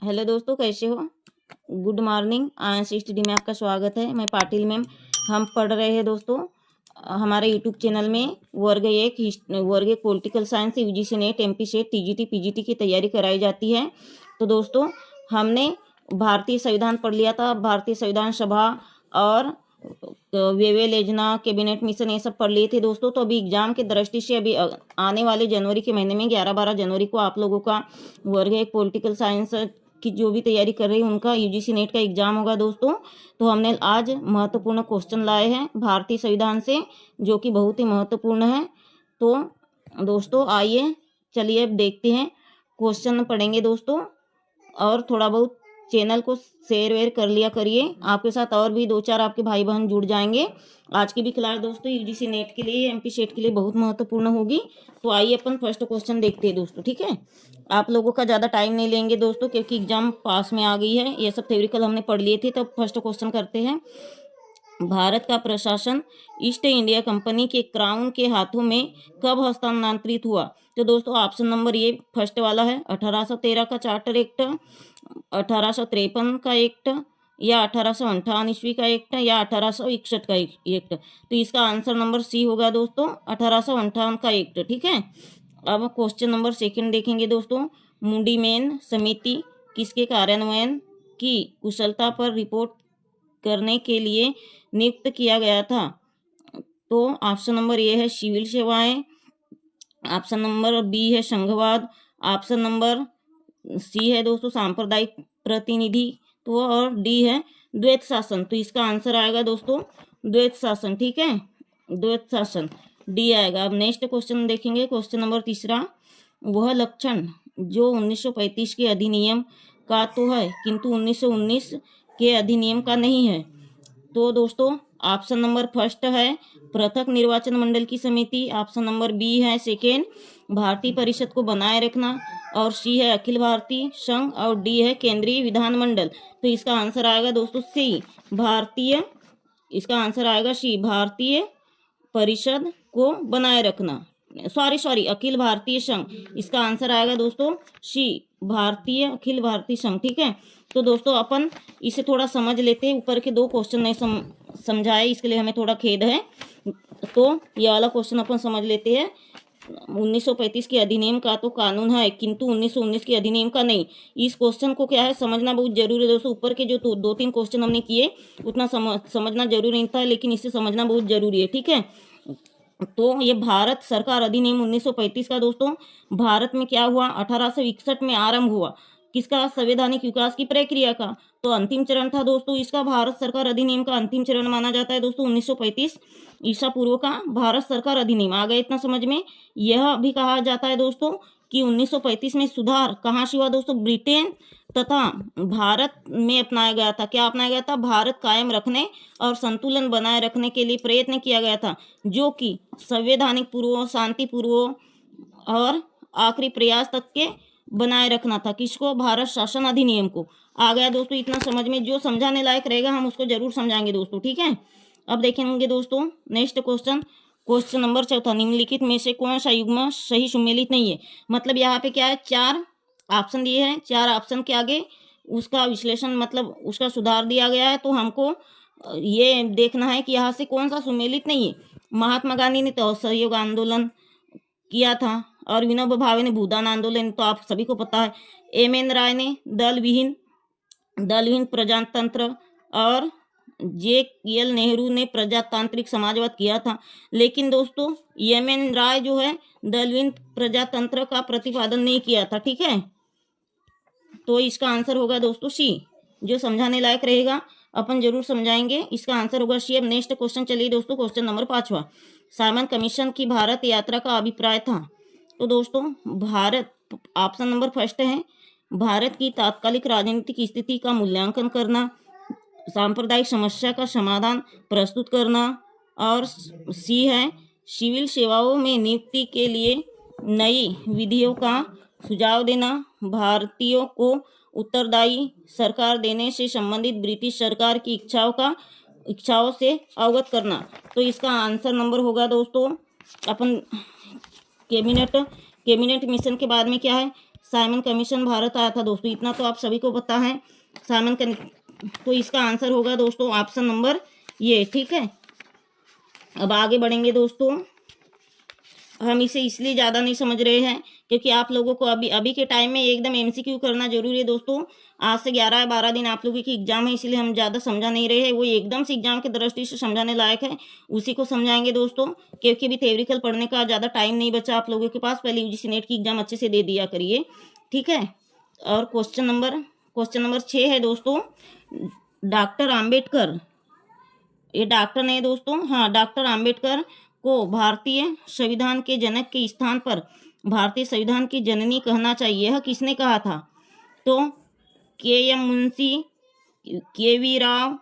Hello दोस्तों, कैसे हो? Good morning. आंश स्टडी में आपका स्वागत है। मैं पाटिल मैम। हम पढ़ रहे हैं दोस्तों हमारे यूट्यूब चैनल में वर्ग एक political science UGC net MP set TGT PGT की तैयारी कराई जाती है। तो दोस्तों हमने भारतीय संविधान पढ़ लिया था। भारतीय संविधान सभा और वेवेल योजना, कैबिनेट मिशन, ये सब पढ़ लिए थे दोस्तों। तो अभी एग्जाम की दृष्टि से अभी आने वाले जनवरी के महीने में 11-12 जनवरी को आप लोगों का वर्ग एक पॉलिटिकल साइंस की जो भी तैयारी कर रही है उनका यूजीसी नेट का एग्जाम होगा दोस्तों। तो हमने आज महत्वपूर्ण क्वेश्चन लाए हैं भारतीय संविधान से, जो कि बहुत ही महत्वपूर्ण है। तो दोस्तों आइए, चलिए अब देखते हैं, क्वेश्चन पढ़ेंगे दोस्तों। और थोड़ा बहुत चैनल को शेयर वेयर कर लिया करिए, आपके साथ और भी 2-4 आपके भाई बहन जुड़ जाएंगे। आज की भी क्लास दोस्तों यूजीसी नेट के लिए, एमपी सेट के लिए बहुत महत्वपूर्ण होगी। तो आइए अपन फर्स्ट क्वेश्चन देखते हैं दोस्तों, ठीक है। आप लोगों का ज़्यादा टाइम नहीं लेंगे दोस्तों, क्योंकि एग्जाम पास में आ गई है। ये सब थ्योरिकल हमने पढ़ लिए थे। तो फर्स्ट क्वेश्चन करते हैं। भारत का प्रशासन ईस्ट इंडिया कंपनी के क्राउन के हाथों में कब हस्तांतरित हुआ? तो दोस्तों ऑप्शन नंबर ये फर्स्ट वाला है 1813 का चार्टर एक्ट, 1853 का एक्ट, या 1858 ईस्वी का एक्ट, या 1861 का एक्ट। तो इसका आंसर नंबर सी होगा दोस्तों, 1858 का एक्ट, ठीक है। अब क्वेश्चन नंबर सेकंड देखेंगे दोस्तों। मुंडीमेन समिति किसके कार्यान्वयन की कुशलता पर रिपोर्ट करने के लिए नियुक्त किया गया था? तो ऑप्शन नंबर ए है सिविल सेवाएं, ऑप्शन नंबर बी है संघवाद, ऑप्शन नंबर सी है दोस्तों सांप्रदायिक प्रतिनिधित्व, और डी है द्वैत शासन। तो इसका आंसर आएगा दोस्तों द्वैत शासन, ठीक है, द्वैत शासन, डी आएगा। अब नेक्स्ट क्वेश्चन देखेंगे, क्वेश्चन नंबर तीसरा। वह लक्षण जो 1935 के अधिनियम का तो है किंतु 1919 के अधिनियम का नहीं है? तो दोस्तों ऑप्शन नंबर फर्स्ट है पृथक निर्वाचन मंडल की समिति, ऑप्शन नंबर बी है सेकेंड भारतीय परिषद को बनाए रखना, और सी है अखिल भारतीय संघ, और डी है केंद्रीय विधानमंडल। तो इसका आंसर आएगा दोस्तों सी भारतीय, इसका आंसर आएगा सी भारतीय परिषद को बनाए रखना। सॉरी अखिल भारतीय संघ, इसका आंसर आएगा दोस्तों सी भारतीय अखिल भारतीय संघ, ठीक है। तो दोस्तों अपन इसे थोड़ा समझ लेते हैं। ऊपर के दो क्वेश्चन नहीं समझाए, इसके लिए हमें थोड़ा खेद है। तो ये वाला क्वेश्चन अपन समझ लेते हैं। 1935 के अधिनियम का तो कानून है किंतु 1919 के अधिनियम का नहीं। इस क्वेश्चन को क्या है समझना बहुत जरूरी है दोस्तों। ऊपर के जो 2-3 क्वेश्चन हमने किए उतना समझना जरूरी नहीं था, लेकिन इसे समझना बहुत जरूरी है, ठीक है। तो ये भारत सरकार अधिनियम 1935 का दोस्तों भारत में क्या हुआ, 1861 में आरंभ हुआ। किसका? संवैधानिक विकास की प्रक्रिया का। तो अंतिम चरण था दोस्तों इसका। भारत सरकार अधिनियम का अंतिम चरण माना जाता है दोस्तों 1935 ईसा पूर्व का भारत सरकार अधिनियम। आ गया इतना समझ में? यह भी कहा जाता है दोस्तों कि 1935 में सुधार कहाँ से हुआ दोस्तों? ब्रिटेन तथा भारत में अपनाया गया था। क्या अपनाया गया था? भारत कायम रखने और संतुलन बनाए रखने के लिए प्रयत्न किया गया था, जो कि संवैधानिक पूर्व, शांति पूर्व और आखिरी प्रयास तक के बनाए रखना था। किसको? भारत शासन अधिनियम को। आ गया दोस्तों इतना समझ में? जो समझाने लायक रहेगा हम उसको जरूर समझाएंगे दोस्तों, ठीक है। अब देखेंगे दोस्तों नेक्स्ट क्वेश्चन, क्वेश्चन नंबर चौथा। निम्नलिखित में से कौन सा युग्म सही सुमेलित नहीं है? मतलब यहाँ पे क्या है, 4 ऑप्शन दिए हैं, 4 ऑप्शन के आगे उसका विश्लेषण मतलब उसका सुधार दिया गया है। तो हमको ये देखना है कि यहाँ से कौन सा सुमेलित नहीं है। महात्मा गांधी ने तो असहयोग आंदोलन किया था, और विनोबा भावे ने भूदान आंदोलन, तो आप सभी को पता है। एम.एन. राय ने दल विहीन प्रजातंत्र, और जे.एल. नेहरू ने प्रजातांत्रिक समाजवाद किया था। लेकिन दोस्तों एम.एन. राय जो है दलविहीन प्रजातंत्र का प्रतिपादन नहीं किया था, ठीक है। तो इसका आंसर होगा दोस्तों सी। जो समझाने लायक रहेगा अपन जरूर समझाएंगे। इसका आंसर होगा सी। अब नेक्स्ट क्वेश्चन चलिए दोस्तों, क्वेश्चन नंबर 5वां। साइमन कमीशन की भारत यात्रा का अभिप्राय था? तो दोस्तों भारत, ऑप्शन नंबर फर्स्ट है भारत की तात्कालिक राजनीतिक स्थिति का मूल्यांकन करना, सांप्रदायिक समस्या का समाधान प्रस्तुत करना, और सी है सिविल सेवाओं में नियुक्ति के लिए नई विधियों का सुझाव देना, भारतीयों को उत्तरदायी सरकार देने से संबंधित ब्रिटिश सरकार की इच्छाओं से अवगत करना। तो इसका आंसर नंबर होगा दोस्तों अपन कैबिनेट मिशन के बाद में क्या है, साइमन कमीशन भारत आया था दोस्तों, इतना तो आप सभी को पता है। साइमन तो इसका आंसर होगा दोस्तों ऑप्शन नंबर ये, ठीक है। अब आगे बढ़ेंगे दोस्तों। हम इसे इसलिए ज़्यादा नहीं समझ रहे हैं क्योंकि आप लोगों को अभी के टाइम में एकदम एमसीक्यू करना जरूरी है दोस्तों। आज से 11 या 12 दिन आप लोगों की एग्जाम है, इसलिए हम ज़्यादा समझा नहीं रहे हैं। वो एकदम से एग्जाम की दृष्टि से समझाने लायक है, उसी को समझाएंगे दोस्तों, क्योंकि अभी थ्योरिकल पढ़ने का ज़्यादा टाइम नहीं बचा आप लोगों के पास। पहले यूजीसी नेट की एग्जाम अच्छे से दे दिया करिए, ठीक है। और क्वेश्चन नंबर 6 है दोस्तों, डॉक्टर आम्बेडकर, ये डॉक्टर नहीं दोस्तों, हाँ, डॉक्टर आम्बेडकर को भारतीय संविधान के जनक के स्थान पर भारतीय संविधान की जननी कहना चाहिए, यह किसने कहा था? तो के.एम. मुंशी, के.वी. राव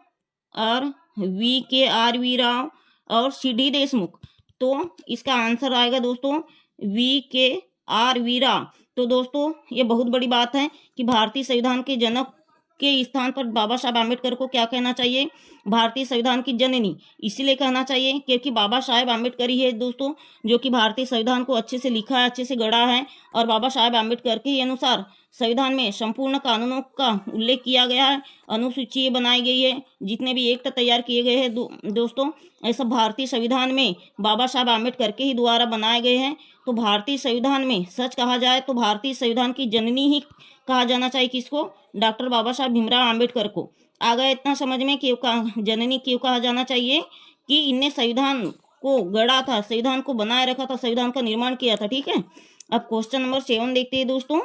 और V.K.R.V. राव और C.D. देशमुख। तो इसका आंसर आएगा दोस्तों V.K.R.V. राव। तो दोस्तों ये बहुत बड़ी बात है कि भारतीय संविधान के जनक के स्थान पर बाबा साहब आम्बेडकर को क्या कहना चाहिए? भारतीय संविधान की जननी। इसीलिए कहना चाहिए क्योंकि बाबा साहेब आम्बेडकर ही है दोस्तों जो कि भारतीय संविधान को अच्छे से लिखा है, अच्छे से गढ़ा है। और बाबा साहेब आम्बेडकर के अनुसार संविधान में संपूर्ण कानूनों का उल्लेख किया गया है, अनुसूची बनाई गई है, जितने भी एक्ट तैयार किए गए हैं दोस्तों, ये सब भारतीय संविधान में बाबा साहब आम्बेडकर के ही द्वारा बनाए गए हैं। तो भारतीय संविधान में सच कहा जाए तो भारतीय संविधान की जननी ही कहा जाना चाहिए किसको? डॉक्टर बाबा साहब भीमराव आम्बेडकर को। आ गया इतना समझ में क्यों जननी क्यों कहा जाना चाहिए? कि इनने संविधान को गढ़ा था, संविधान को बनाए रखा था, संविधान का निर्माण किया था, ठीक है। अब क्वेश्चन नंबर 7 देखते हैं दोस्तों,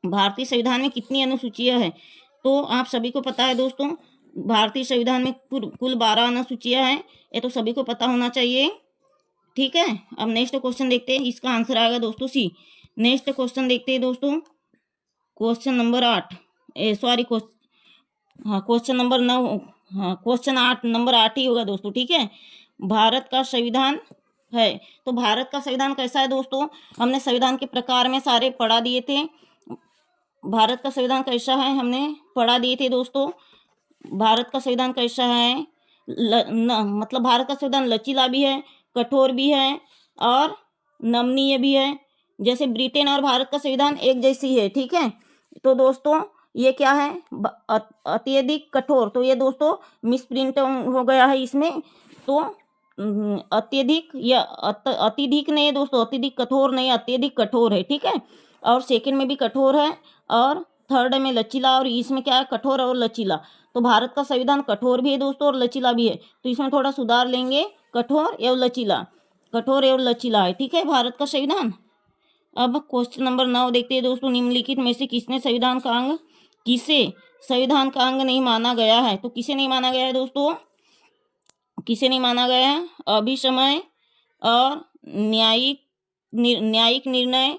भारतीय संविधान में कितनी अनुसूचियां हैं? तो आप सभी को पता है दोस्तों, भारतीय संविधान में कुल 12 अनुसूचियां हैं, ये तो सभी को पता होना चाहिए, ठीक है। अब नेक्स्ट क्वेश्चन देखते हैं, इसका आंसर आएगा दोस्तों सी। नेक्स्ट क्वेश्चन देखते हैं दोस्तों, क्वेश्चन नंबर 8, क्वेश्चन नंबर 9, हाँ क्वेश्चन 8 नंबर 8 ही होगा दोस्तों, ठीक है। भारत का संविधान है, तो भारत का संविधान कैसा है दोस्तों? हमने संविधान के प्रकार में सारे पढ़ा दिए थे। भारत का संविधान कैसा है हमने पढ़ा दिए थे दोस्तों। भारत का संविधान कैसा है? मतलब भारत का संविधान लचीला भी है, कठोर भी है और नमनीय भी है। जैसे ब्रिटेन और भारत का संविधान एक जैसी है, ठीक है। तो दोस्तों ये क्या है? अत्यधिक कठोर, तो ये दोस्तों मिसप्रिंट हो गया है इसमें। तो अत्यधिक या अत्यधिक नहीं है दोस्तों, अत्यधिक कठोर नहीं, अत्यधिक कठोर है, ठीक है। और सेकंड में भी कठोर है और थर्ड में लचीला, और इसमें क्या है? कठोर और लचीला। तो भारत का संविधान कठोर भी है दोस्तों और लचीला भी है, तो इसमें थोड़ा सुधार लेंगे, कठोर एवं लचीला, कठोर एवं लचीला है, ठीक है, भारत का संविधान। अब क्वेश्चन नंबर 9 देखते हैं दोस्तों, निम्नलिखित में से किसे संविधान का अंग नहीं माना गया है? तो किसे नहीं माना गया है दोस्तों? किसे नहीं माना गया है? अभिसमय और न्यायिक निर्णय,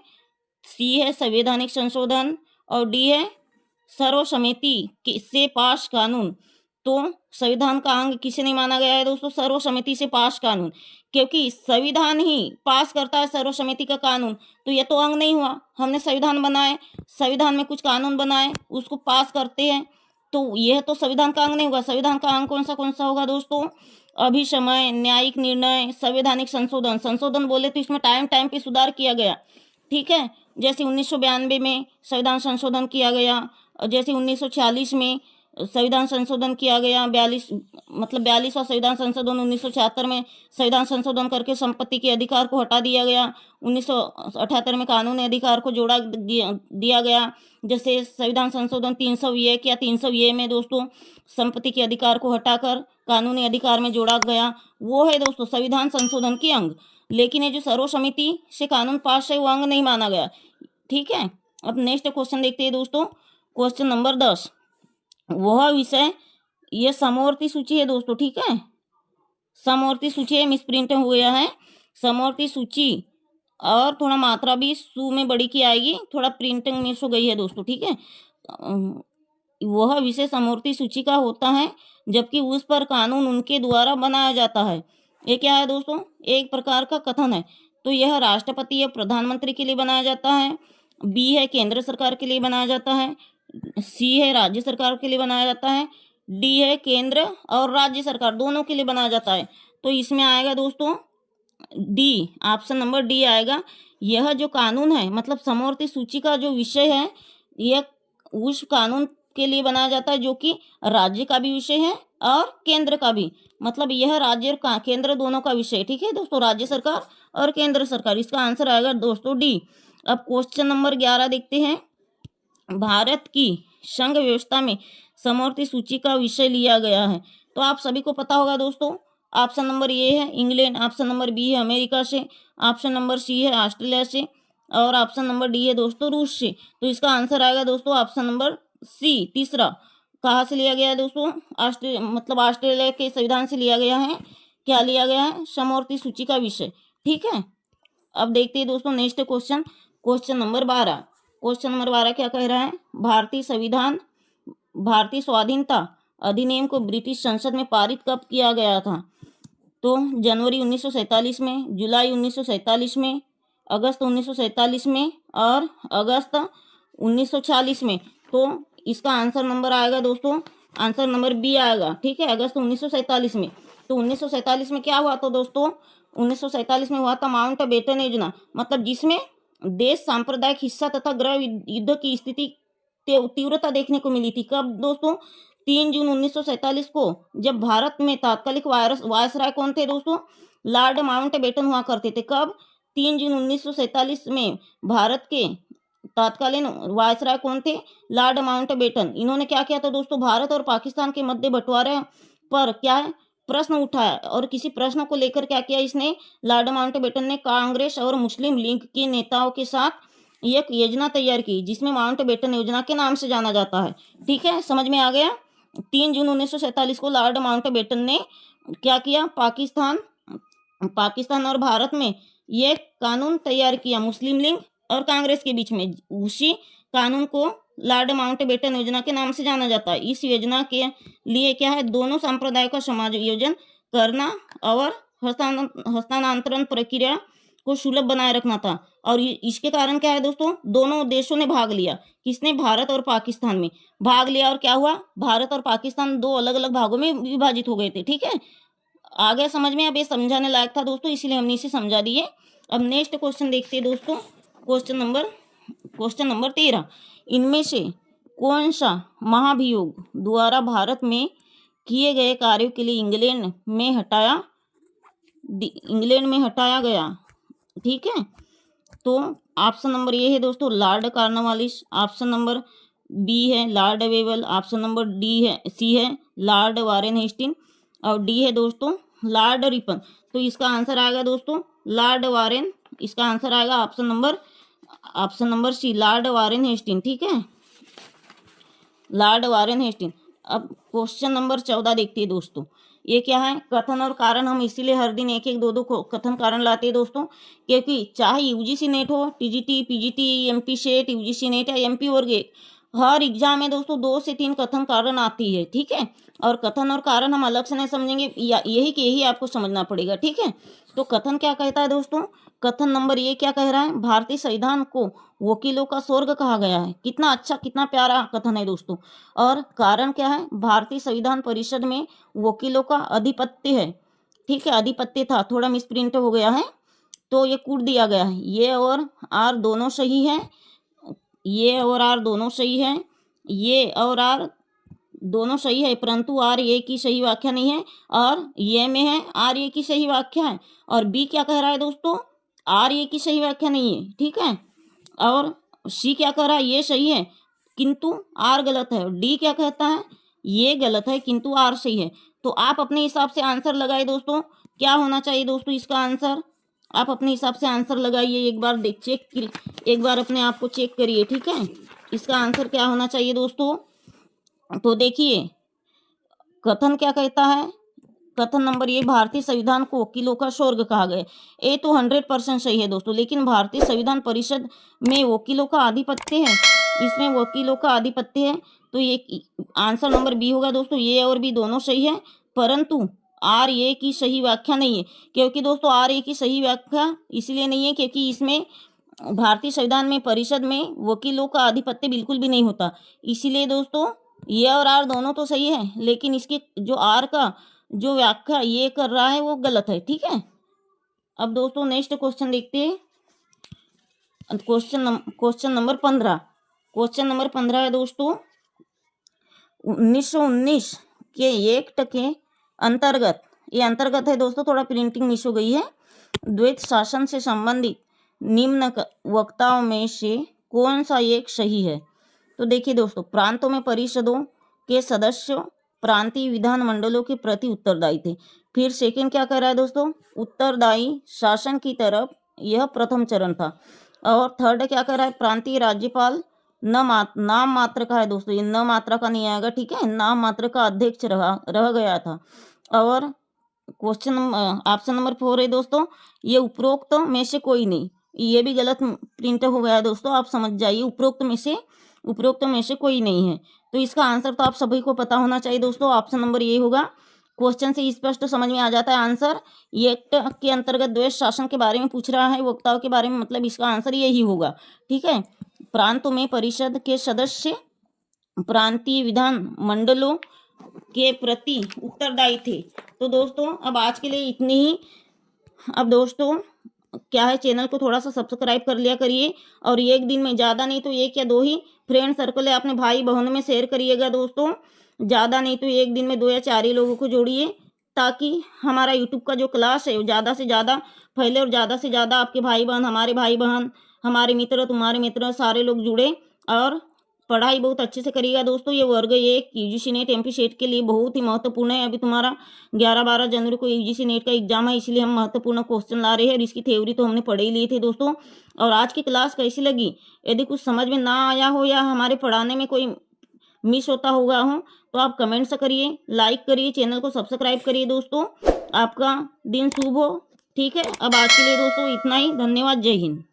सी है संवैधानिक संशोधन और डी है सर्वसम्मति से पास कानून। तो संविधान का अंग किसे नहीं माना गया है दोस्तों? सर्वसम्मति से पास कानून, क्योंकि संविधान ही पास करता है सर्वसम्मति का कानून, तो ये तो अंग नहीं हुआ। हमने संविधान बनाए, संविधान में कुछ कानून बनाए, उसको पास करते हैं, तो यह तो संविधान का अंग नहीं होगा। संविधान का अंग कौन सा होगा दोस्तों? अभिसमय, न्यायिक निर्णय, संवैधानिक संशोधन। संशोधन बोले तो इसमें टाइम पे सुधार किया गया, ठीक है। जैसे 1992 में संविधान संशोधन किया गया, जैसे 1946 में संविधान संशोधन किया गया, 42वां संविधान संशोधन 1976 में संविधान संशोधन करके संपत्ति के अधिकार को हटा दिया गया। 1978 में कानूनी अधिकार को जोड़ा दिया गया। जैसे संविधान संशोधन 301 या 300 में दोस्तों संपत्ति के अधिकार को हटाकर कानूनी अधिकार में जोड़ा गया, वो है दोस्तों संविधान संशोधन की अंग। लेकिन ये जो सर्वसम्मति से कानून पास है वो अंग नहीं माना गया, ठीक है। अब नेक्स्ट क्वेश्चन देखते हैं दोस्तों, क्वेश्चन नंबर 10, वह विषय, ये समवर्ती सूची है दोस्तों, ठीक है। समवर्ती सूची है, मिसप्रिंट हो गया है समवर्ती सूची, और थोड़ा मात्रा भी सू में बड़ी की आएगी, थोड़ा प्रिंटिंग मिस हो गई है दोस्तों, ठीक है। वह विषय समवर्ती सूची का होता है जबकि उस पर कानून उनके द्वारा बनाया जाता है। ये क्या है दोस्तों? एक प्रकार का कथन है। तो यह राष्ट्रपति या प्रधानमंत्री के लिए बनाया जाता है, बी है केंद्र सरकार के लिए बनाया जाता है, सी है राज्य सरकार के लिए बनाया जाता है, डी है केंद्र और राज्य सरकार दोनों के लिए बनाया जाता है। तो इसमें आएगा दोस्तों डी, ऑप्शन नंबर डी आएगा। यह जो कानून है मतलब समवर्ती सूची का जो विषय है, यह उस कानून के लिए बनाया जाता है जो कि राज्य का भी विषय है और केंद्र का भी, मतलब यह राज्य और केंद्र दोनों का विषय है। ठीक है दोस्तों, राज्य सरकार और केंद्र सरकार, इसका आंसर आएगा दोस्तों डी। अब क्वेश्चन नंबर 11 देखते हैं। भारत की संघ व्यवस्था में समवर्ती सूची का विषय लिया गया है, तो आप सभी को पता होगा दोस्तों। ऑप्शन नंबर ए है इंग्लैंड, ऑप्शन नंबर बी है अमेरिका से, ऑप्शन नंबर सी है ऑस्ट्रेलिया से और ऑप्शन नंबर डी है दोस्तों रूस से। तो इसका आंसर आएगा दोस्तों ऑप्शन नंबर सी, तीसरा। कहाँ से लिया गया है दोस्तों? ऑस्ट्रेलिया के संविधान से लिया गया है। क्या लिया गया है? समवर्ती सूची का विषय। ठीक है, अब देखते हैं दोस्तों next question, question number 12। Question number 12 क्या कह रहा है? भारतीय स्वाधीनता अधिनियम को ब्रिटिश संसद में पारित कब किया गया था? तो जनवरी 1947 में, जुलाई 1947 में, अगस्त 1947 में और अगस्त 1946 में। तो इसका आंसर नंबर आएगा दोस्तों, आंसर नंबर बी आएगा। ठीक है, अगस्त 1947 में। तो 1947 में क्या हुआ था दोस्तों? 1947 में हुआ था माउंट बेटन योजना, मतलब जिसमें देश सांप्रदायिक हिस्सा तथा गृह युद्ध की स्थिति तीव्रता देखने को मिली थी। कब दोस्तों? 3 जून 1947 को, जब भारत में तात्कालिक वायसराय कौन थे दोस्तों? लॉर्ड माउंट बेटन हुआ करते थे। कब? 3 जून 1947 में भारत के तत्कालीन वायसराय कौन थे? Lord Mountbatten. इन्होंने क्या किया था दोस्तों? भारत और पाकिस्तान के मध्य बंटवारे पर क्या है प्रश्न उठाया, और किसी प्रश्न को लेकर क्या किया इसने? लॉर्ड माउंट बेटन ने कांग्रेस और मुस्लिम लीग के नेताओं के साथ एक योजना तैयार की, जिसमें माउंट बेटन योजना के नाम से जाना जाता है। ठीक है, समझ में आ गया? 3 जून 1947 को लॉर्ड माउंट बेटन ने क्या किया? पाकिस्तान और भारत में ये कानून तैयार किया, मुस्लिम लीग और कांग्रेस के बीच में। उसी कानून को लॉर्ड माउंट बेटन योजना के नाम से जाना जाता है। इस योजना के लिए क्या है? दोनों संप्रदायों का समायोजन करना और हस्तांतरण प्रक्रिया को सुलभ बनाए रखना था। और इसके कारण क्या है दोस्तों? दोनों देशों ने भाग लिया। किसने? भारत और पाकिस्तान में भाग लिया। और क्या हुआ? भारत और पाकिस्तान दो अलग अलग भागों में विभाजित हो गए थे। ठीक है, आ गया समझ में? अब ये समझाने लायक था दोस्तों, इसलिए हमने इसे समझा दिए। अब नेक्स्ट क्वेश्चन देखते हैं दोस्तों, क्वेश्चन नंबर 13। इनमें से कौन सा महाभियोग द्वारा भारत में किए गए कार्यों के लिए इंग्लैंड में हटाया गया? ठीक है, तो ऑप्शन नंबर ए है दोस्तों Lord Cornwallis, option number B है Lord Wavell, option number C है लॉर्ड वारेन हेस्टिंग और डी है दोस्तों लॉर्ड रिपन। तो इसका आंसर आएगा दोस्तों लॉर्ड वारेन। इसका आंसर आएगा option number C Lord Warren Hasting. ठीक है, लॉर्ड वारेन हेस्टिंग। अब क्वेश्चन नंबर 14 देखते हैं दोस्तों। ये क्या है? कथन और कारण। हम इसीलिए हर दिन एक एक दो दो कथन कारण लाते हैं दोस्तों, क्योंकि चाहे यूजीसी नेट हो, TGT, PGT, MP set, UGC net या एमपी वर्ग, हर एग्जाम में दोस्तों 2 से 3 कथन कारण आती है। ठीक है, और कथन और कारण हम अलग से नहीं समझेंगे, यही आपको समझना पड़ेगा। ठीक है, तो कथन क्या कहता है दोस्तों? कथन नंबर ये क्या कह रहा है? भारतीय संविधान को वकीलों का स्वर्ग कहा गया है। कितना अच्छा, कितना प्यारा कथन है दोस्तों। और कारण क्या है? भारतीय संविधान परिषद में वकीलों का अधिपत्य है। ठीक है, अधिपत्य था, थोड़ा मिसप्रिंट हो गया है तो ये कूट दिया गया है। ये और आर दोनों सही है, ये और आर दोनों सही है, ये और आर दोनों सही है, परंतु आर ये की सही व्याख्या नहीं है, और ये में है आर ये की सही व्याख्या है। और बी क्या कह रहा है दोस्तों? आर ये की सही व्याख्या नहीं है। ठीक है, और सी क्या कह रहा है? ये सही है किंतु आर गलत है। डी क्या कहता है? ये गलत है किंतु आर सही है। तो आप अपने हिसाब से आंसर लगाइए दोस्तों, क्या होना चाहिए दोस्तों इसका आंसर? आप अपने हिसाब से आंसर लगाइए, एक बार अपने आप को चेक करिए। ठीक है, इसका आंसर क्या होना चाहिए दोस्तों? तो देखिए कथन क्या कहता है? कथन नंबर ये, भारतीय संविधान को वकीलों का स्वर्ग कहा गया। ये तो 100% सही है दोस्तों, लेकिन भारतीय संविधान परिषद में वकीलों का आधिपत्य है, इसमें वकीलों का आधिपत्य है, तो ये आंसर नंबर बी होगा दोस्तों। ये और बी दोनों सही है, परंतु आर ए की सही व्याख्या नहीं है। क्योंकि दोस्तों आर ए की सही व्याख्या इसलिए नहीं है क्योंकि इसमें भारतीय संविधान में परिषद में वकीलों का आधिपत्य बिल्कुल भी नहीं होता। इसीलिए दोस्तों ये और आर दोनों तो सही है, लेकिन इसके जो आर का जो व्याख्या ये कर रहा है वो गलत है। ठीक है, अब दोस्तों नेक्स्ट क्वेश्चन देखते हैं। Question number 15। क्वेश्चन नंबर 15 है दोस्तों, 1919 के एक्ट के अंतर्गत, ये अंतर्गत है दोस्तों, थोड़ा प्रिंटिंग मिस हो गई है। द्वैत शासन से संबंधित निम्न वक्ताओं में से कौन सा एक सही है? तो देखिए दोस्तों, प्रांतों में परिषदों के सदस्य प्रांतीय विधान मंडलों के प्रति उत्तरदायी थे। फिर सेकंड क्या कह रहा है दोस्तों, उत्तरदायी शासन की तरफ, यह प्रथम चरण था। और थर्ड क्या कह रहा है, प्रांतीय राज्यपाल नाम मात्र का है दोस्तों, ये न मात्रा का नहीं आएगा, ठीक है, नाम मात्र का अध्यक्ष रह गया था। और क्वेश्चन ऑप्शन नंबर 4 है दोस्तों, ये उपरोक्त में से कोई नहीं, ये भी गलत प्रिंट हो गया है दोस्तों, आप समझ जाइए, उपरोक्त में से कोई नहीं है। तो इसका आंसर तो आप सभी को पता होना चाहिए दोस्तों, ऑप्शन नंबर ये होगा। क्वेश्चन से स्पष्ट समझ में आ जाता है आंसर। ये एक्ट के अंतर्गत द्वैत शासन के बारे में पूछ रहा है, वक्ताओं के बारे में, मतलब इसका आंसर यही होगा, ठीक है। प्रांतों में परिषद के सदस्य प्रांतीय विधान मंडलों के प्रति उत्तरदायी थे। तो दोस्तों अब आज के लिए इतनी ही। अब दोस्तों क्या है, चैनल को थोड़ा सा सब्सक्राइब कर लिया करिए, और एक दिन में ज़्यादा नहीं तो 1 या 2 ही फ्रेंड सर्कल है अपने भाई बहनों में शेयर करिएगा दोस्तों, ज़्यादा नहीं तो एक दिन में 2 या 4 ही लोगों को जोड़िए, ताकि हमारा यूट्यूब का जो क्लास है वो ज़्यादा से ज़्यादा फैले, और ज़्यादा से ज़्यादा आपके भाई बहन, हमारे भाई बहन, हमारे मित्र, तुम्हारे मित्र, सारे लोग जुड़े, और पढ़ाई बहुत अच्छे से करिएगा दोस्तों। ये वर्ग 1 यूजीसी नेट एमपी सेट के लिए बहुत ही महत्वपूर्ण है। अभी तुम्हारा 11-12 जनवरी को यूजीसी नेट का एग्जाम है, इसलिए हम महत्वपूर्ण क्वेश्चन ला रहे हैं, और इसकी थ्योरी तो हमने पढ़े ही लिए थे दोस्तों। और आज की क्लास कैसी लगी? यदि कुछ समझ में ना आया हो या हमारे पढ़ाने में कोई मिस होता होगा हो, तो आप कमेंट से करिए, लाइक करिए, चैनल को सब्सक्राइब करिए दोस्तों। आपका दिन शुभ हो, ठीक है। अब आज के लिए दोस्तों इतना ही, धन्यवाद, जय हिंद।